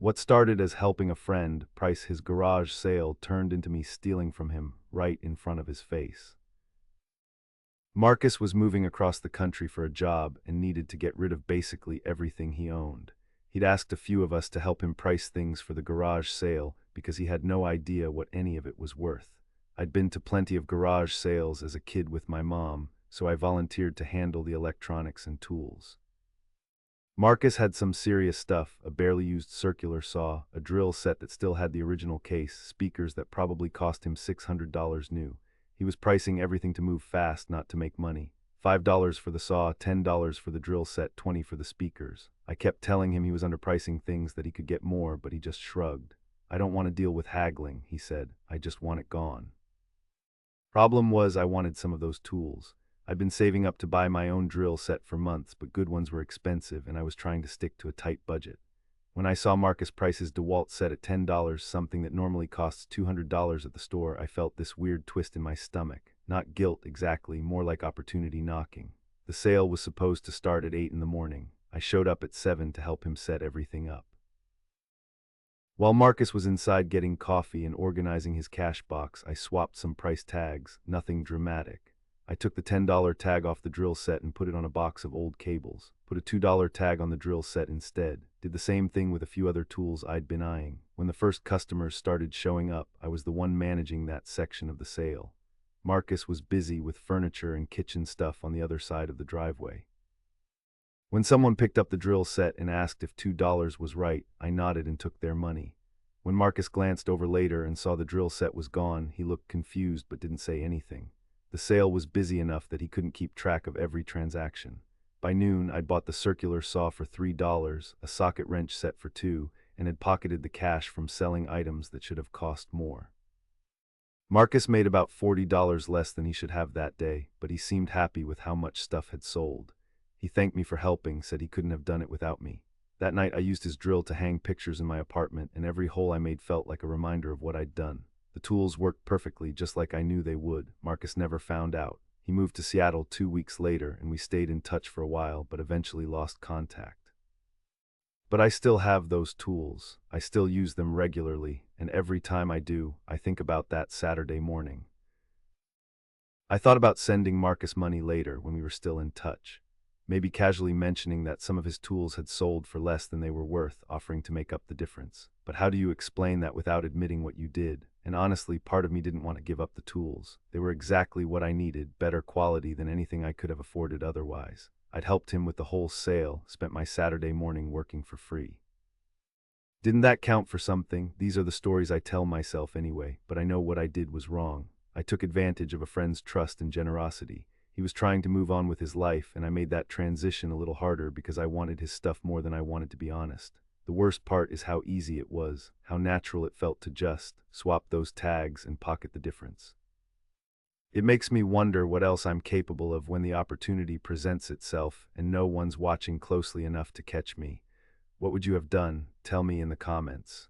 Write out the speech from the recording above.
What started as helping a friend price his garage sale turned into me stealing from him right in front of his face. Marcus was moving across the country for a job and needed to get rid of basically everything he owned. He'd asked a few of us to help him price things for the garage sale because he had no idea what any of it was worth. I'd been to plenty of garage sales as a kid with my mom, so I volunteered to handle the electronics and tools. Marcus had some serious stuff: a barely used circular saw, a drill set that still had the original case, speakers that probably cost him $600 new. He was pricing everything to move fast, not to make money. $5 for the saw, $10 for the drill set, $20 for the speakers. I kept telling him he was underpricing things, that he could get more, but he just shrugged. "I don't want to deal with haggling," he said. "I just want it gone." Problem was, I wanted some of those tools. I'd been saving up to buy my own drill set for months, but good ones were expensive and I was trying to stick to a tight budget. When I saw Marcus price his DeWalt set at $10, something that normally costs $200 at the store, I felt this weird twist in my stomach. Not guilt exactly, more like opportunity knocking. The sale was supposed to start at 8 in the morning. I showed up at 7 to help him set everything up. While Marcus was inside getting coffee and organizing his cash box, I swapped some price tags, nothing dramatic. I took the $10 tag off the drill set and put it on a box of old cables. Put a $2 tag on the drill set instead. Did the same thing with a few other tools I'd been eyeing. When the first customers started showing up, I was the one managing that section of the sale. Marcus was busy with furniture and kitchen stuff on the other side of the driveway. When someone picked up the drill set and asked if $2 was right, I nodded and took their money. When Marcus glanced over later and saw the drill set was gone, he looked confused but didn't say anything. The sale was busy enough that he couldn't keep track of every transaction. By noon, I'd bought the circular saw for $3, a socket wrench set for $2, and had pocketed the cash from selling items that should have cost more. Marcus made about $40 less than he should have that day, but he seemed happy with how much stuff had sold. He thanked me for helping, said he couldn't have done it without me. That night I used his drill to hang pictures in my apartment, and every hole I made felt like a reminder of what I'd done. The tools worked perfectly, just like I knew they would. Marcus never found out. He moved to Seattle 2 weeks later, and we stayed in touch for a while, but eventually lost contact. But I still have those tools. I still use them regularly, and every time I do, I think about that Saturday morning. I thought about sending Marcus money later when we were still in touch. Maybe casually mentioning that some of his tools had sold for less than they were worth, offering to make up the difference. But how do you explain that without admitting what you did? And honestly, part of me didn't want to give up the tools. They were exactly what I needed, better quality than anything I could have afforded otherwise. I'd helped him with the whole sale, spent my Saturday morning working for free. Didn't that count for something? These are the stories I tell myself anyway, but I know what I did was wrong. I took advantage of a friend's trust and generosity. He was trying to move on with his life, and I made that transition a little harder because I wanted his stuff more than I wanted to be honest. The worst part is how easy it was, how natural it felt to just swap those tags and pocket the difference. It makes me wonder what else I'm capable of when the opportunity presents itself and no one's watching closely enough to catch me. What would you have done? Tell me in the comments.